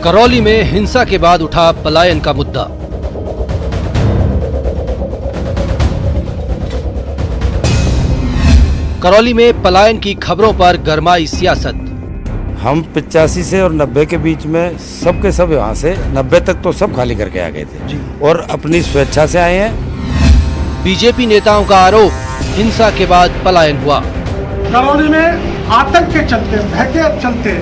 करौली में हिंसा के बाद उठा पलायन का मुद्दा। करौली में पलायन की खबरों पर गरमाई सियासत। हम 85 से और 90 के बीच में सब के सब यहाँ से 90 तक तो सब खाली करके आ गए थे और अपनी स्वेच्छा से आए हैं। बीजेपी नेताओं का आरोप, हिंसा के बाद पलायन हुआ। करौली में आतंक के चलते, भय के चलते,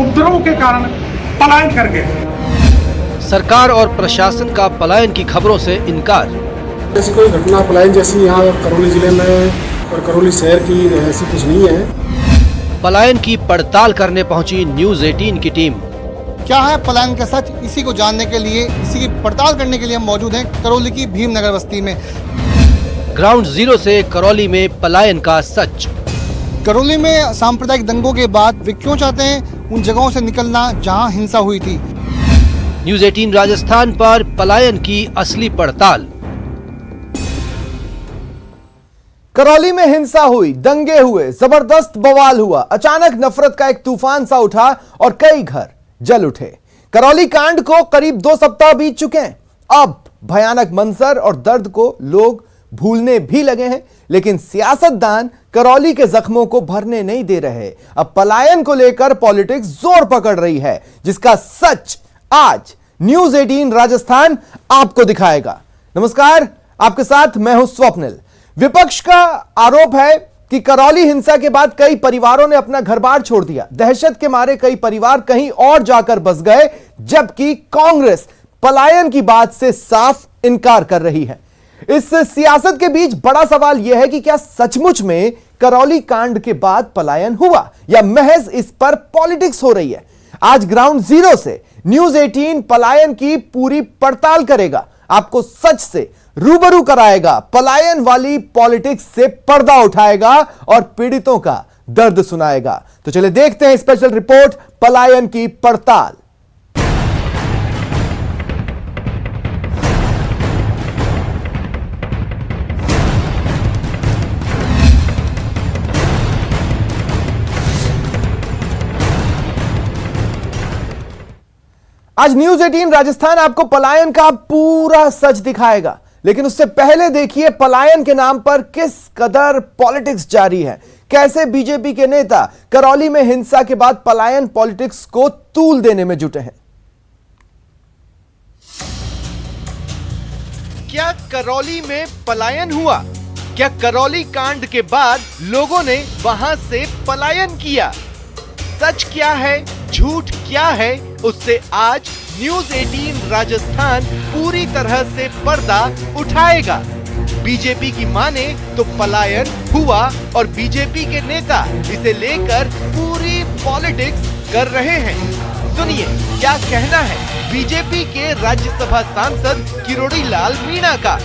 उपद्रव के कारण पलायन कर गए। सरकार और प्रशासन का पलायन की खबरों से इनकार। ऐसी कोई घटना पलायन जैसी यहाँ करौली जिले में और करौली शहर की ऐसी कुछ नहीं है। पलायन की पड़ताल करने पहुंची न्यूज़ 18 की टीम। क्या है पलायन का सच, इसी को जानने के लिए, इसी की पड़ताल करने के लिए हम मौजूद हैं करौली की भीमनगर बस्ती में। ग्राउंड जीरो से करौली में पलायन का सच। करौली में सांप्रदायिक दंगों के बाद वे क्यों चाहते हैं उन जगहों से निकलना जहां हिंसा हुई थी। न्यूज़ 18 राजस्थान पर पलायन की असली पड़ताल। करौली में हिंसा हुई, दंगे हुए, जबरदस्त बवाल हुआ, अचानक नफरत का एक तूफान सा उठा और कई घर जल उठे। करौली कांड को करीब 2 सप्ताह बीत चुके हैं। अब भयानक मंजर और दर्द को लोग भूलने भी लगे हैं, लेकिन सियासतदान करौली के जख्मों को भरने नहीं दे रहे। अब पलायन को लेकर पॉलिटिक्स जोर पकड़ रही है, जिसका सच आज न्यूज़ 18 राजस्थान आपको दिखाएगा। नमस्कार, आपके साथ मैं हूं स्वप्निल। विपक्ष का आरोप है कि करौली हिंसा के बाद कई परिवारों ने अपना घर-बार छोड़ दिया। दहशत के मारे कई परिवार कहीं और जाकर बस गए, जबकि कांग्रेस पलायन की बात से साफ इनकार कर रही है। इस सियासत के बीच बड़ा सवाल यह है कि क्या सचमुच में करौली कांड के बाद पलायन हुआ या महज इस पर पॉलिटिक्स हो रही है। आज ग्राउंड जीरो से न्यूज़ 18 पलायन की पूरी पड़ताल करेगा, आपको सच से रूबरू कराएगा, पलायन वाली पॉलिटिक्स से पर्दा उठाएगा और पीड़ितों का दर्द सुनाएगा। तो चलिए देखते हैं स्पेशल रिपोर्ट पलायन की पड़ताल। आज न्यूज़ 18 राजस्थान आपको पलायन का पूरा सच दिखाएगा, लेकिन उससे पहले देखिए पलायन के नाम पर किस कदर पॉलिटिक्स जारी है। कैसे बीजेपी के नेता करौली में हिंसा के बाद पलायन पॉलिटिक्स को तूल देने में जुटे हैं। क्या करौली में पलायन हुआ? क्या करौली कांड के बाद लोगों ने वहां से पलायन किया? सच क्या है, झूठ क्या है, उससे आज न्यूज़ 18 राजस्थान पूरी तरह से पर्दा उठाएगा। बीजेपी की माने तो पलायन हुआ और बीजेपी के नेता इसे लेकर पूरी पॉलिटिक्स कर रहे हैं। सुनिए क्या कहना है बीजेपी के राज्यसभा सांसद किरोड़ी लाल मीणा का।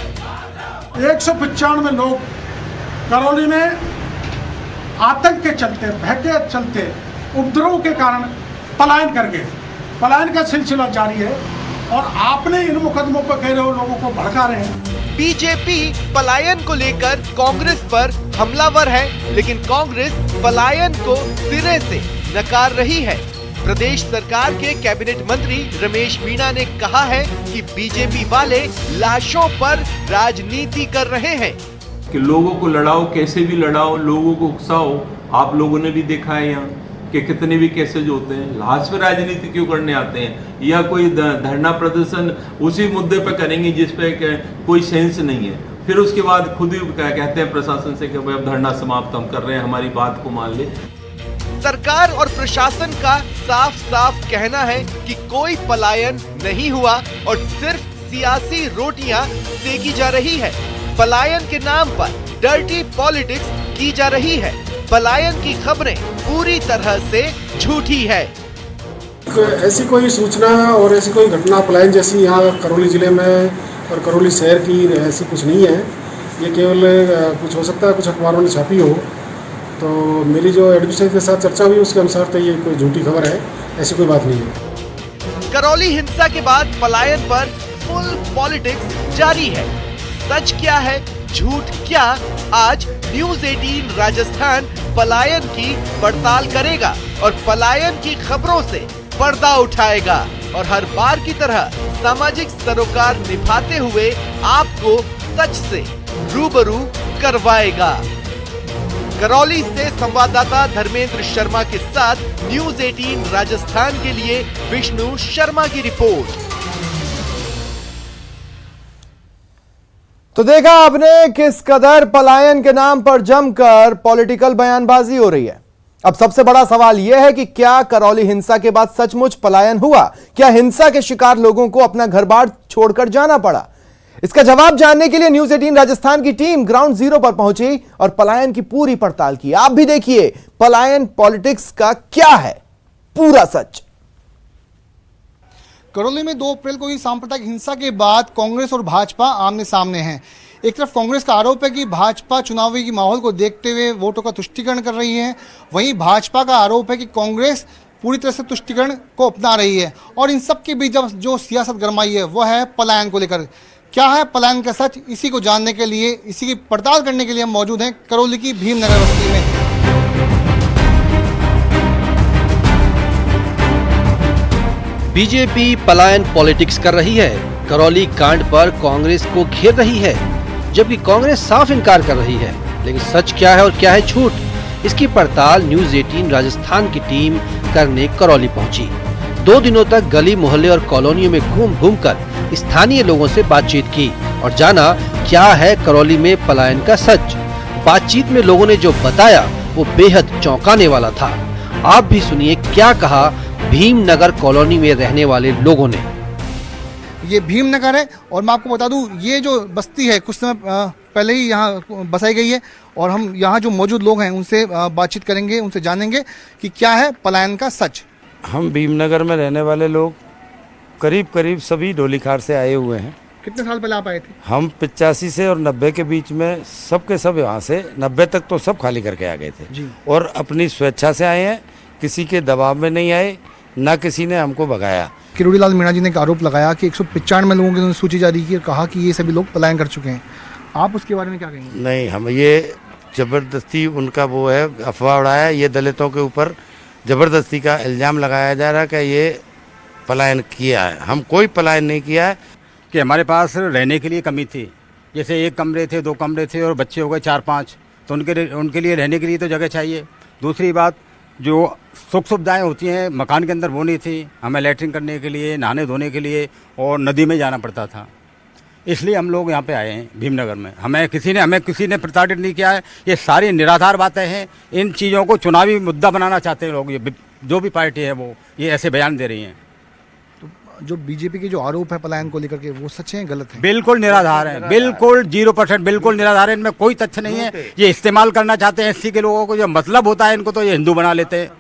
195 लोग करौली में आतंक के चलते, भय के चलते, उपद्रव के कारण पलायन कर गए। पलायन का सिलसिला जारी है और आपने इन मुकदमों पर कह रहे हो, लोगों को भड़का रहे हैं। बीजेपी पलायन को लेकर कांग्रेस पर हमलावर है, लेकिन कांग्रेस पलायन को सिरे से नकार रही है। प्रदेश सरकार के कैबिनेट मंत्री रमेश मीणा ने कहा है कि बीजेपी वाले लाशों पर राजनीति कर रहे हैं। कि लोगों को लड़ाओ, कैसे भी लड़ाओ, लोगों को उकसाओ। आप लोगों ने भी देखा है यहाँ कि कितने भी केसेज होते हैं। लाश पे राजनीति क्यों करने आते हैं? या कोई धरना प्रदर्शन उसी मुद्दे पे करेंगे जिस पे कोई सेंस नहीं है, फिर उसके बाद खुद ही कहते हैं प्रशासन से कि भाई अब धरना समाप्त हम कर रहे हैं, हमारी बात को मान ले। सरकार और प्रशासन का साफ साफ कहना है कि कोई पलायन नहीं हुआ और सिर्फ सियासी रोटियां सेकी जा रही है। पलायन के नाम पर डर्टी पॉलिटिक्स की जा रही है। पलायन की खबरें पूरी तरह से झूठी है। ऐसी कोई सूचना और ऐसी कोई घटना पलायन जैसी यहाँ करौली जिले में और करौली शहर की ऐसी कुछ नहीं है। ये केवल कुछ हो सकता है कुछ अखबारों ने छापी हो। तो मेरी जो एडमिनिस्ट्रेशन के साथ चर्चा हुई उसके अनुसार तो ये कोई झूठी खबर है, ऐसी कोई बात नहीं है। करौली हिंसा के बाद पलायन पर फुल पॉलिटिक्स जारी है। सच क्या है, झूठ क्या, आज न्यूज़ 18 राजस्थान पलायन की पड़ताल करेगा और पलायन की खबरों से पर्दा उठाएगा। और हर बार की तरह सामाजिक सरोकार निभाते हुए आपको सच से रूबरू करवाएगा। करौली से संवाददाता धर्मेंद्र शर्मा के साथ न्यूज़ 18 राजस्थान के लिए विष्णु शर्मा की रिपोर्ट। तो देखा आपने किस कदर पलायन के नाम पर जमकर पॉलिटिकल बयानबाजी हो रही है। अब सबसे बड़ा सवाल यह है कि क्या करौली हिंसा के बाद सचमुच पलायन हुआ? क्या हिंसा के शिकार लोगों को अपना घर बार छोड़कर जाना पड़ा? इसका जवाब जानने के लिए न्यूज़ 18 राजस्थान की टीम ग्राउंड जीरो पर पहुंची और पलायन की पूरी पड़ताल की। आप भी देखिए पलायन पॉलिटिक्स का क्या है पूरा सच। करौली में 2 अप्रैल को हुई सांप्रदायिक हिंसा के बाद कांग्रेस और भाजपा आमने सामने हैं। एक तरफ कांग्रेस का आरोप है कि भाजपा चुनावी की माहौल को देखते हुए वोटों का तुष्टीकरण कर रही है, वहीं भाजपा का आरोप है कि कांग्रेस पूरी तरह से तुष्टीकरण को अपना रही है। और इन सब के बीच जब जो सियासत गरमाई है वह है पलायन को लेकर। क्या है पलायन का सच, इसी को जानने के लिए, इसी की पड़ताल करने के लिए हम मौजूद हैं करौली की भीमनगर बस्ती में। बीजेपी पलायन पॉलिटिक्स कर रही है। करौली कांड पर कांग्रेस को घेर रही है, जबकि कांग्रेस साफ इनकार कर रही है। लेकिन सच क्या है और क्या है झूठ, इसकी पड़ताल न्यूज़ 18 राजस्थान की टीम करने करौली पहुंची। 2 दिनों तक गली मोहल्ले और कॉलोनियों में घूम घूम कर स्थानीय लोगों से बातचीत की और जाना क्या है करौली में पलायन का सच। बातचीत में लोगों ने जो बताया वो बेहद चौंकाने वाला था। आप भी सुनिए क्या कहा भीमनगर कॉलोनी में रहने वाले लोगों ने। ये भीमनगर है और मैं आपको बता दूं ये जो बस्ती है कुछ समय पहले ही यहाँ बसाई गई है और हम यहाँ जो मौजूद लोग हैं उनसे बातचीत करेंगे, उनसे जानेंगे कि क्या है पलायन का सच। हम भीमनगर में रहने वाले लोग करीब सभी डोलीखार से आए हुए हैं। कितने साल पहले आप आए थे? हम 85 से और 90 के बीच में सब यहाँ से 90 तक तो सब खाली करके आ गए थे जी। और अपनी स्वेच्छा से आए हैं, किसी के दबाव में नहीं आए, ना किसी ने हमको भगाया। किरोड़ी लाल मीणा जी ने एक आरोप लगाया कि 195 लोगों की सूची जारी की और कहा कि ये सभी लोग पलायन कर चुके हैं। आप उसके बारे में क्या कहेंगे? नहीं, हम ये जबरदस्ती उनका वो है, अफवाह उड़ाया। ये दलितों के ऊपर जबरदस्ती का इल्ज़ाम लगाया जा रहा है कि ये पलायन किया है। हम कोई पलायन नहीं किया है। कि हमारे पास रहने के लिए कमी थी, जैसे 1 कमरे थे, 2 कमरे थे और बच्चे हो गए 4-5, तो उनके लिए रहने के लिए तो जगह चाहिए। दूसरी बात, जो सुख सुविधाएँ होती हैं मकान के अंदर वो नहीं थी। हमें लैट्रिन करने के लिए, नहाने धोने के लिए और नदी में जाना पड़ता था। इसलिए हम लोग यहाँ पे आए हैं भीमनगर में। हमें किसी ने प्रताड़ित नहीं किया है। ये सारी निराधार बातें हैं। इन चीज़ों को चुनावी मुद्दा बनाना चाहते हैं लोग। ये जो भी पार्टी है वो ये ऐसे बयान दे रही हैं। जो बीजेपी के जो आरोप है पलायन को लेकर के वो सच है गलत है? बिल्कुल निराधार है, बिल्कुल 0% बिल्कुल निराधार है। इनमें कोई तथ्य नहीं है। ये इस्तेमाल करना चाहते हैं एससी के लोगों को। जो मतलब होता है इनको तो ये हिंदू बना लेते हैं।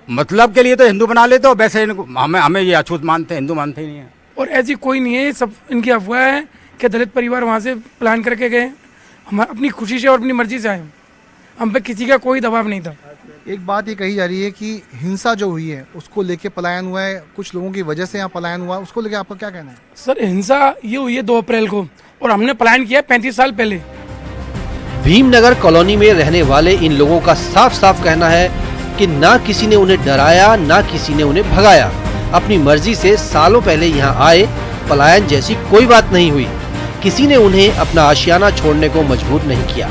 मतलब के लिए तो हिंदू बना लेते हो, वैसे इनको हमें ये अछूत मानते हैं, हिंदू मानते ही नहीं है। और ऐसी कोई नहीं है, ये सब इनकी अफवाह है कि दलित परिवार वहाँ से प्लान करके गए। हम अपनी खुशी से और अपनी मर्जी से आए, हम पे किसी का कोई दबाव नहीं था। एक बात ये कही जा रही है कि हिंसा जो हुई है उसको लेके पलायन हुआ है, कुछ लोगों की वजह से यहाँ पलायन हुआ, उसको लेके आपका क्या कहना है? सर, हिंसा ये हुई है 2 अप्रैल को और हमने पलायन किया 35 साल पहले। भीमनगर कॉलोनी में रहने वाले इन लोगों का साफ साफ कहना है कि ना किसी ने उन्हें डराया, ना किसी ने उन्हें भगाया। अपनी मर्जी से सालों पहले यहाँ आए, पलायन जैसी कोई बात नहीं हुई। किसी ने उन्हें अपना आशियाना छोड़ने को मजबूर नहीं किया।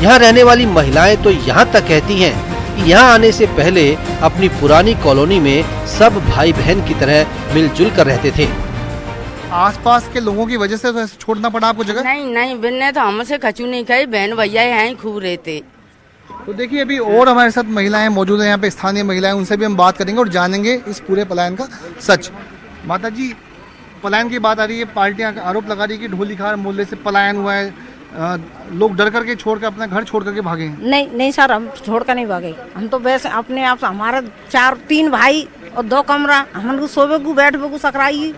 यहाँ रहने वाली महिलाएं तो यहाँ तक कहती हैं कि यहाँ आने से पहले अपनी पुरानी कॉलोनी में सब भाई बहन की तरह मिलजुल कर रहते थे। आसपास के लोगों की वजह से तो ऐसे छोड़ना पड़ा आपको जगह? नहीं, बिन्ने तो हमसे खचू नहीं खाई, बहन भैया यहाँ खूब रहते। तो देखिए अभी और हमारे साथ महिलाएं मौजूद हैं यहाँ पे, स्थानीय महिलाएं, उनसे भी हम बात करेंगे और जानेंगे इस पूरे पलायन का सच। माता जी, पलायन की बात आ रही है, पार्टियां आरोप लगा रही है कि ढोलीखार मोहल्ले से पलायन हुआ है, लोग डर करके छोड़ कर अपना घर छोड़ करके भागे। नहीं सर, हम छोड़ कर नहीं भागे। हम तो वैसे अपने आप से, हमारा 3 भाई और 2 कमरा, हम सोबे को बैठ को सकराई,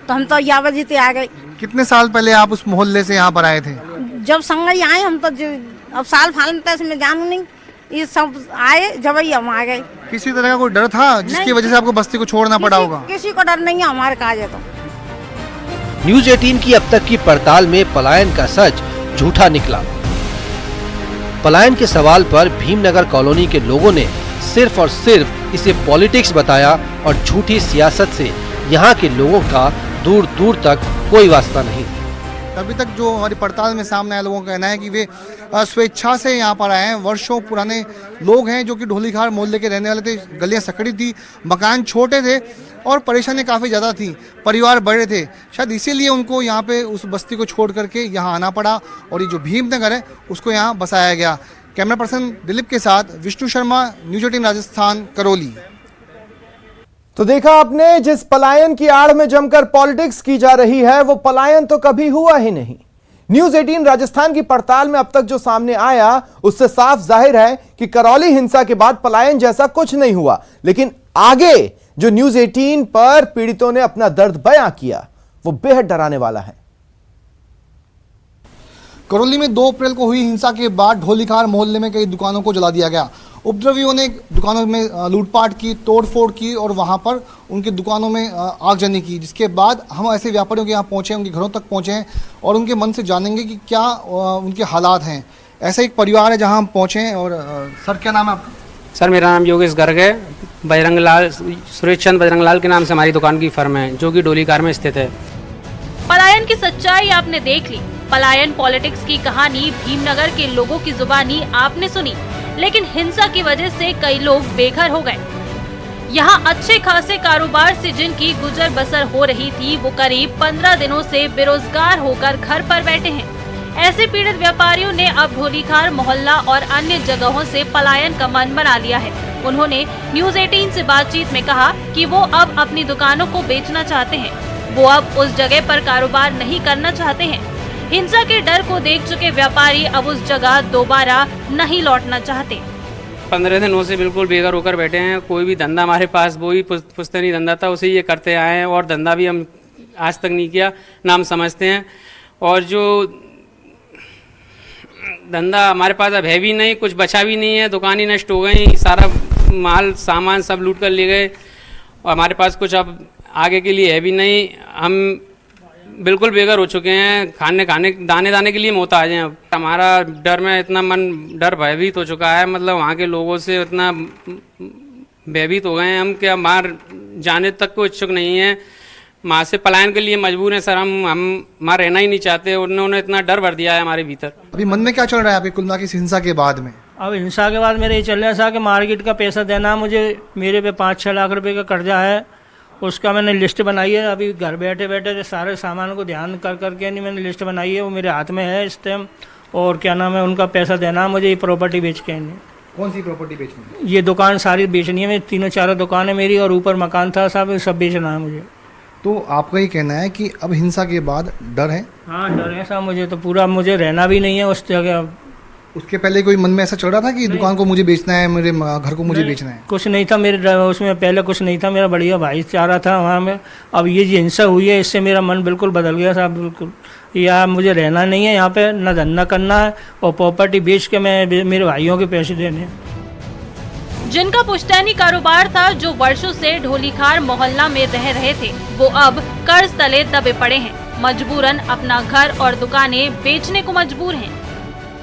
तो हम तो या बजे आ गए। कितने साल पहले आप उस मोहल्ले से यहाँ पर आए थे? जब संगई आए हम तो, अब साल फाल में जानू नहीं, ये सब आए जब हम आ गए। किसी तरह का कोई डर था जिसकी वजह से आपको बस्ती को छोड़ना पड़ा होगा? किसी को डर नहीं है हमारे काज है। तो न्यूज़ 18 की अब तक की पड़ताल में पलायन का सच झूठा निकला। पलायन के सवाल पर भीमनगर कॉलोनी के लोगों ने सिर्फ और सिर्फ इसे पॉलिटिक्स बताया और झूठी सियासत से यहाँ के लोगों का दूर दूर तक कोई वास्ता नहीं। अभी तक जो हमारी पड़ताल में सामने आए लोगों का कहना है कि वे स्वेच्छा से यहाँ पर आए हैं। वर्षों पुराने लोग हैं जो कि ढोलीखार मोहल्ले के रहने वाले थे। गलियाँ सकड़ी थी, मकान छोटे थे और परेशानी काफ़ी ज़्यादा थी, परिवार बड़े थे। शायद इसीलिए उनको यहाँ पे उस बस्ती को छोड़ करके यहाँ आना पड़ा और ये जो भीमनगर है उसको यहाँ बसाया गया। कैमरा पर्सन दिलीप के साथ विष्णु शर्मा, न्यूज़ 18 राजस्थान, करौली। तो देखा आपने, जिस पलायन की आड़ में जमकर पॉलिटिक्स की जा रही है वो पलायन तो कभी हुआ ही नहीं। न्यूज़ 18 राजस्थान की पड़ताल में अब तक जो सामने आया उससे साफ जाहिर है कि करौली हिंसा के बाद पलायन जैसा कुछ नहीं हुआ। लेकिन आगे जो न्यूज़ 18 पर पीड़ितों ने अपना दर्द बयां किया वो बेहद डराने वाला है। करौली में 2 अप्रैल को हुई हिंसा के बाद ढोलीखार मोहल्ले में कई दुकानों को जला दिया गया। उपद्रवियों ने दुकानों में लूटपाट की, तोड़फोड़ की और वहां पर उनकी दुकानों में आगजनी की। जिसके बाद हम ऐसे व्यापारियों के यहाँ पहुंचे, उनके घरों तक पहुंचे हैं और उनके मन से जानेंगे कि क्या उनके हालात हैं। ऐसा एक परिवार है जहां हम पहुंचे हैं। और सर, क्या नाम है आपका? सर, मेरा नाम योगेश गर्ग है। बजरंगलाल, सुरेश चंद बजरंगलाल के नाम से हमारी दुकान की फर्म है जो कि ढोलीखार में स्थित है। पलायन की सच्चाई आपने देख ली। पलायन पॉलिटिक्स की कहानी भीमनगर के लोगों की जुबानी आपने सुनी, लेकिन हिंसा की वजह से कई लोग बेघर हो गए। यहाँ अच्छे खासे कारोबार से जिनकी गुजर बसर हो रही थी वो करीब 15 दिनों से बेरोजगार होकर घर पर बैठे हैं। ऐसे पीड़ित व्यापारियों ने अब ढोलीखार मोहल्ला और अन्य जगहों से पलायन का मन बना लिया है। उन्होंने न्यूज़ 18 से बातचीत में कहा कि वो अब अपनी दुकानों को बेचना चाहते हैं। वो अब उस जगह पर कारोबार नहीं करना चाहते हैं। हिंसा के डर को देख चुके व्यापारी अब उस जगह दोबारा नहीं लौटना चाहते। 15 दिनों से बिल्कुल बेघर होकर बैठे हैं। कोई भी धंधा हमारे पास, वो ही पुश्तैनी धंधा था, उसे ये करते आए हैं और धंधा भी हम आज तक नहीं किया, नाम समझते हैं। और जो धंधा हमारे पास अब है भी नहीं, कुछ बचा भी नहीं है, दुकानें नष्ट हो गई, सारा माल सामान सब लूट कर ले गए और हमारे पास कुछ अब आगे के लिए है भी नहीं। हम बिल्कुल बेघर हो चुके हैं, दाने के लिए मोहताज हैं। हमारा डर में इतना मन डर भयभीत हो चुका है, मतलब वहाँ के लोगों से इतना भयभीत हो गए हैं हम कि मार जाने तक को इच्छुक नहीं है। वहाँ से पलायन के लिए मजबूर हैं सर। हम वहाँ रहना ही नहीं चाहते। उन्होंने इतना डर भर दिया है हमारे भीतर। अभी मन में क्या चल रहा है आपके कुलना की हिंसा के बाद में? अब हिंसा के बाद मेरे ये चल रहा है कि मार्केट का पैसा देना मुझे, मेरे पे 5-6 लाख रुपए का कर्जा है, उसका मैंने लिस्ट बनाई है। अभी घर बैठे बैठे सारे सामान को ध्यान कर करके नहीं मैंने लिस्ट बनाई है, वो मेरे हाथ में है इस टाइम। और क्या नाम है, उनका पैसा देना मुझे, ये प्रॉपर्टी बेच के। कौन सी प्रॉपर्टी बेचनी है? ये दुकान सारी बेचनी है, मेरी 3-4 दुकान है मेरी और ऊपर मकान था साहब, सब बेचना है मुझे। तो आपका ये कहना है कि अब हिंसा के बाद डर है? हाँ, डर है साहब मुझे, तो पूरा मुझे रहना भी नहीं है उस जगह। उसके पहले कोई मन में ऐसा चल रहा था कि दुकान को मुझे बेचना है, मेरे घर को मुझे बेचना है? कुछ नहीं था मेरे उसमें, पहले कुछ नहीं था। मेरा बढ़िया भाईचारा था वहाँ में। अब ये जो हिंसा हुई है इससे मेरा मन बिल्कुल बदल गया साहब, बिल्कुल। या मुझे रहना नहीं है यहाँ पे, न धंधा करना है और प्रॉपर्टी बेच के मैं मेरे भाइयों के पैसे देने हैं। जिनका पुश्तैनी कारोबार था, जो वर्षों से ढोलीखार मोहल्ला में रह रहे थे, वो अब कर्ज तले दबे पड़े हैं। मजबूरन अपना घर और दुकानें बेचने को मजबूर हैं।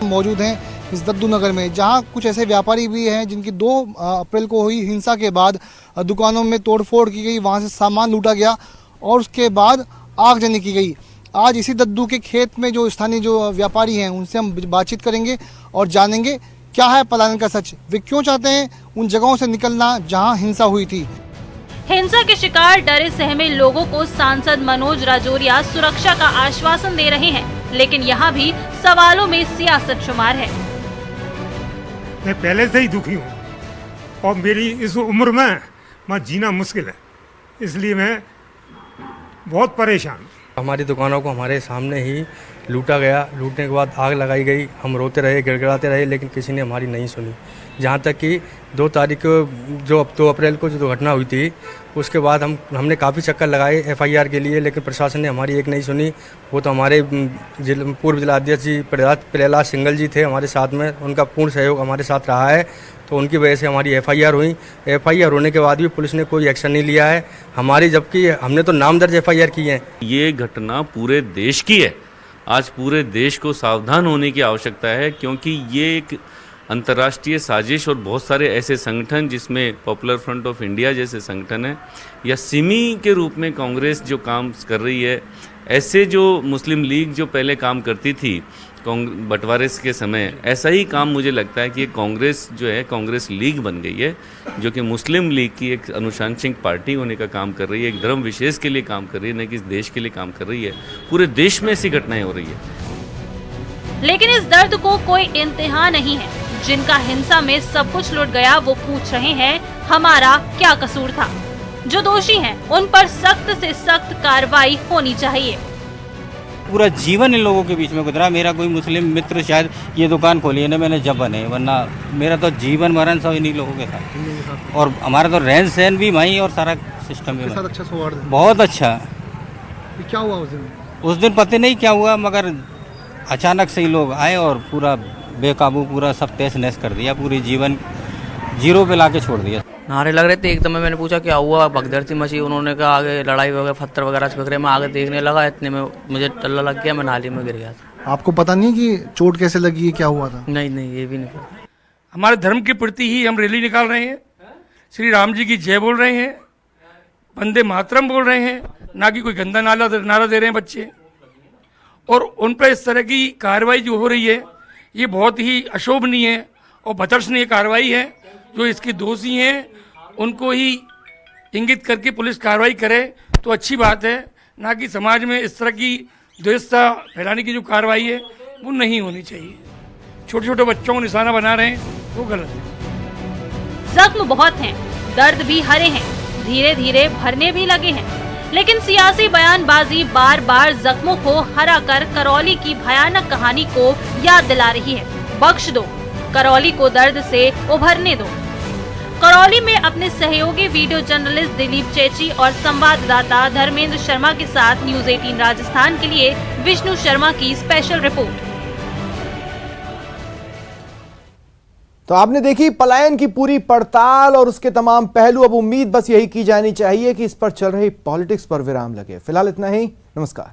मौजूद हैं इस दद्दू नगर में, जहां कुछ ऐसे व्यापारी भी हैं जिनकी 2 अप्रैल को हुई हिंसा के बाद दुकानों में तोड़फोड़ की गई, वहां से सामान लूटा गया और उसके बाद आगजनी की गई। आज इसी दद्दू के खेत में जो स्थानीय जो व्यापारी हैं उनसे हम बातचीत करेंगे और जानेंगे क्या है पलायन का सच, वे क्यों चाहते हैं उन जगहों से निकलना जहां हिंसा हुई थी। हिंसा के शिकार डरे सहमे लोगों को सांसद मनोज राजौरिया सुरक्षा का आश्वासन दे रहे हैं, लेकिन यहाँ भी सवालों में सियासत शुमार है। मैं पहले से ही दुखी हूँ और मेरी इस उम्र में मैं जीना मुश्किल है, इसलिए मैं बहुत परेशान हूँ। हमारी दुकानों को हमारे सामने ही लूटा गया, लूटने के बाद आग लगाई गई। हम रोते रहे, गिड़गिड़ाते रहे, लेकिन किसी ने हमारी नहीं सुनी। जहाँ तक कि 2 तारीख को जो 2 अप्रैल को जो घटना हुई थी, उसके बाद हमने काफ़ी चक्कर लगाए FIR के लिए, लेकिन प्रशासन ने हमारी एक नहीं सुनी। वो तो हमारे पूर्व जिलाध्यक्ष जी प्रहलाद सिंगल जी थे हमारे साथ में, उनका पूर्ण सहयोग हमारे साथ रहा है, तो उनकी वजह से हमारी FIR हुई। FIR होने के बाद भी पुलिस ने कोई एक्शन नहीं लिया है हमारी, जबकि हमने तो नाम दर्ज FIR की है। ये घटना पूरे देश की है। आज पूरे देश को सावधान होने की आवश्यकता है, क्योंकि ये एक अंतर्राष्ट्रीय साजिश और बहुत सारे ऐसे संगठन जिसमें पॉपुलर फ्रंट ऑफ इंडिया जैसे संगठन है या सिमी के रूप में कांग्रेस जो काम कर रही है, ऐसे जो मुस्लिम लीग जो पहले काम करती थी बंटवारे के समय, ऐसा ही काम मुझे लगता है कि कांग्रेस जो है कांग्रेस लीग बन गई है, जो कि मुस्लिम लीग की एक अनुशासनिक पार्टी होने का काम कर रही है, एक धर्म विशेष के लिए काम कर रही है, न कि इस देश के लिए काम कर रही है। पूरे देश में ऐसी घटनाएं हो रही है। लेकिन इस दर्द को कोई इंतहा नहीं है। जिनका हिंसा में सब कुछ लुट गया वो पूछ रहे हैं हमारा क्या कसूर था। जो दोषी हैं उन पर सख्त से सख्त कार्रवाई होनी चाहिए। पूरा जीवन इन लोगों के बीच में गुजरा। मेरा कोई मुस्लिम मित्र शायद ये दुकान खोली है ना मैंने जब बने, वरना मेरा तो जीवन मरण सब इन्हीं लोगों के साथ। और हमारा तो रहन सहन भी वहीं और सारा सिस्टम भी अच्छा सौहार्द बहुत अच्छा। क्या हुआ उस दिन? उस दिन पता नहीं क्या हुआ, मगर अचानक से ही लोग आए और पूरा बेकाबू पूरा सब तहस नहस कर दिया, पूरी जीवन जीरो पे लाके छोड़ दिया। नारे लग रहे थे एकदम। मैंने पूछा क्या हुआ, भगदड़ सी मची। उन्होंने कहा आगे लड़ाई वगैरह पत्थर वगैरह से बिखरे। मैं आगे देखने लगा, इतने में मुझे टल्ला लग गया, मैं नाली में गिर गया था। आपको पता नहीं कि चोट कैसे लगी है, क्या हुआ था? नहीं, ये भी नहीं पता। हमारे धर्म के प्रति ही हम रैली निकाल रहे हैं, श्री राम जी की जय बोल रहे हैं, वंदे मातरम बोल रहे हैं, ना कि कोई गंदा नारा दे रहे हैं बच्चे। और उन पर इस तरह की कार्रवाई जो हो रही है ये बहुत ही अशोभनीय और भर्त्सनीय कार्रवाई है। जो इसके दोषी हैं उनको ही इंगित करके पुलिस कार्रवाई करे तो अच्छी बात है, ना कि समाज में इस तरह की द्वेषता फैलाने की जो कार्रवाई है वो नहीं होनी चाहिए। छोटे छोटे बच्चों को निशाना बना रहे हैं वो गलत है। जख्म बहुत हैं, दर्द भी हरे हैं, धीरे धीरे भरने भी लगे हैं, लेकिन सियासी बयानबाजी बार बार जख्मों को हरा कर करौली की भयानक कहानी को याद दिला रही है। बख्श दो, करौली को दर्द से उभरने दो। करौली में अपने सहयोगी वीडियो जर्नलिस्ट दिलीप चेची और संवाददाता धर्मेंद्र शर्मा के साथ न्यूज़ 18 राजस्थान के लिए विष्णु शर्मा की स्पेशल रिपोर्ट। तो आपने देखी पलायन की पूरी पड़ताल और उसके तमाम पहलू। अब उम्मीद बस यही की जानी चाहिए कि इस पर चल रही पॉलिटिक्स पर विराम लगे। फिलहाल इतना ही, नमस्कार।